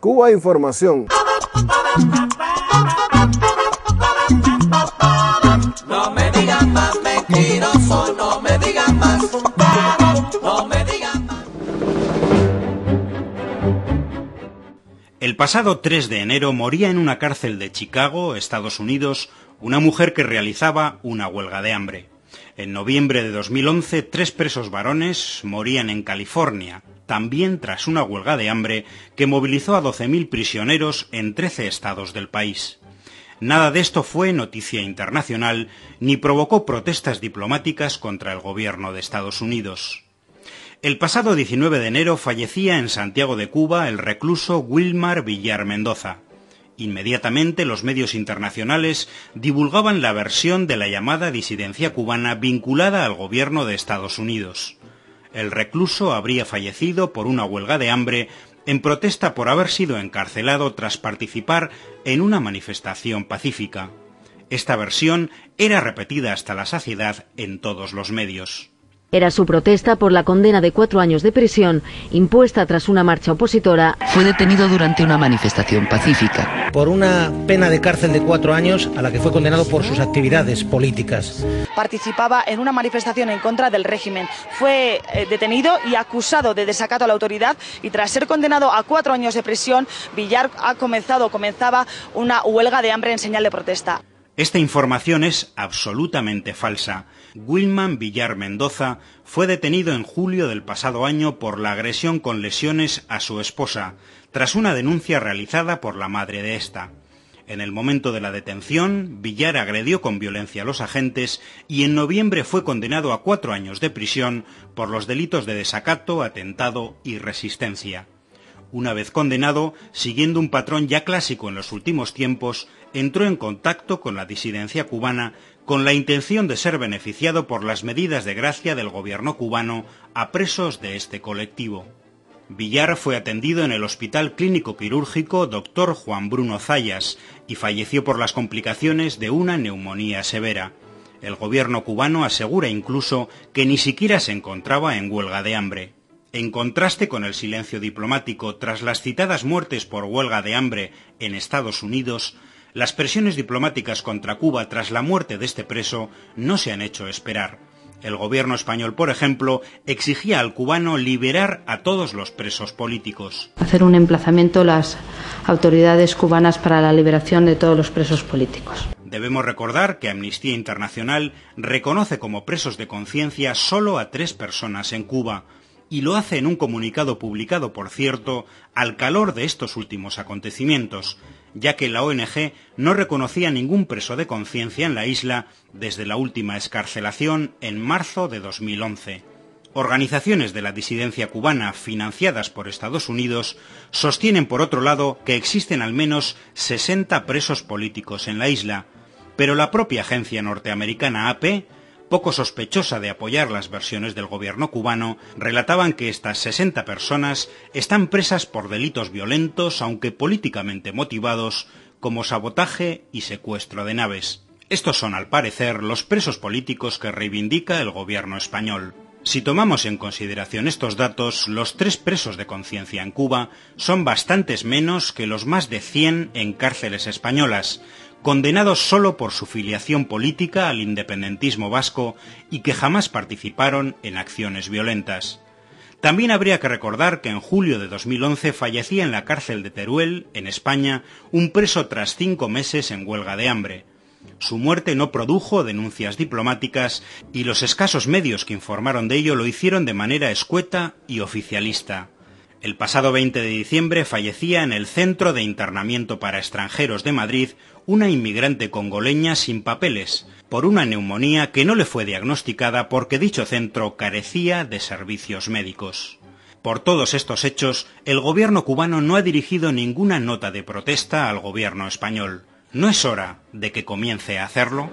Cuba Información. No me digan más mentiroso, no me digan más, no me digan más. El pasado 3 de enero moría en una cárcel de Chicago, Estados Unidos, una mujer que realizaba una huelga de hambre. En noviembre de 2011, 3 presos varones morían en California, también tras una huelga de hambre que movilizó a 12.000 prisioneros en 13 estados del país. Nada de esto fue noticia internacional ni provocó protestas diplomáticas contra el gobierno de Estados Unidos. El pasado 19 de enero fallecía en Santiago de Cuba el recluso Wilmar Villar Mendoza. Inmediatamente los medios internacionales divulgaban la versión de la llamada disidencia cubana vinculada al gobierno de Estados Unidos. El recluso habría fallecido por una huelga de hambre en protesta por haber sido encarcelado tras participar en una manifestación pacífica. Esta versión era repetida hasta la saciedad en todos los medios. Era su protesta por la condena de 4 años de prisión impuesta tras una marcha opositora. Fue detenido durante una manifestación pacífica. Por una pena de cárcel de 4 años a la que fue condenado por sus actividades políticas. Participaba en una manifestación en contra del régimen. Fue detenido y acusado de desacato a la autoridad y tras ser condenado a 4 años de prisión, Villar comenzaba una huelga de hambre en señal de protesta. Esta información es absolutamente falsa. Wilmar Villar Mendoza fue detenido en julio del pasado año por la agresión con lesiones a su esposa, tras una denuncia realizada por la madre de esta. En el momento de la detención, Villar agredió con violencia a los agentes y en noviembre fue condenado a 4 años de prisión por los delitos de desacato, atentado y resistencia. Una vez condenado, siguiendo un patrón ya clásico en los últimos tiempos, entró en contacto con la disidencia cubana con la intención de ser beneficiado por las medidas de gracia del gobierno cubano a presos de este colectivo. Villar fue atendido en el Hospital Clínico Quirúrgico Dr. Juan Bruno Zayas y falleció por las complicaciones de una neumonía severa. El gobierno cubano asegura incluso que ni siquiera se encontraba en huelga de hambre. En contraste con el silencio diplomático tras las citadas muertes por huelga de hambre en Estados Unidos, las presiones diplomáticas contra Cuba tras la muerte de este preso no se han hecho esperar. El gobierno español, por ejemplo, exigía al cubano liberar a todos los presos políticos. Hacer un emplazamiento a las autoridades cubanas para la liberación de todos los presos políticos. Debemos recordar que Amnistía Internacional reconoce como presos de conciencia solo a 3 personas en Cuba, y lo hace en un comunicado publicado, por cierto, al calor de estos últimos acontecimientos, ya que la ONG no reconocía ningún preso de conciencia en la isla desde la última excarcelación en marzo de 2011. Organizaciones de la disidencia cubana financiadas por Estados Unidos sostienen, por otro lado, que existen al menos 60 presos políticos en la isla, pero la propia agencia norteamericana AP, poco sospechosa de apoyar las versiones del gobierno cubano, relataban que estas 60 personas están presas por delitos violentos, aunque políticamente motivados, como sabotaje y secuestro de naves. Estos son, al parecer, los presos políticos que reivindica el gobierno español. Si tomamos en consideración estos datos, los 3 presos de conciencia en Cuba son bastantes menos que los más de 100 en cárceles españolas, condenados solo por su filiación política al independentismo vasco y que jamás participaron en acciones violentas. También habría que recordar que en julio de 2011 fallecía en la cárcel de Teruel, en España, un preso tras 5 meses en huelga de hambre. Su muerte no produjo denuncias diplomáticas y los escasos medios que informaron de ello lo hicieron de manera escueta y oficialista. El pasado 20 de diciembre fallecía en el Centro de Internamiento para Extranjeros de Madrid una inmigrante congoleña sin papeles, por una neumonía que no le fue diagnosticada porque dicho centro carecía de servicios médicos. Por todos estos hechos, el gobierno cubano no ha dirigido ninguna nota de protesta al gobierno español. ¿No es hora de que comience a hacerlo?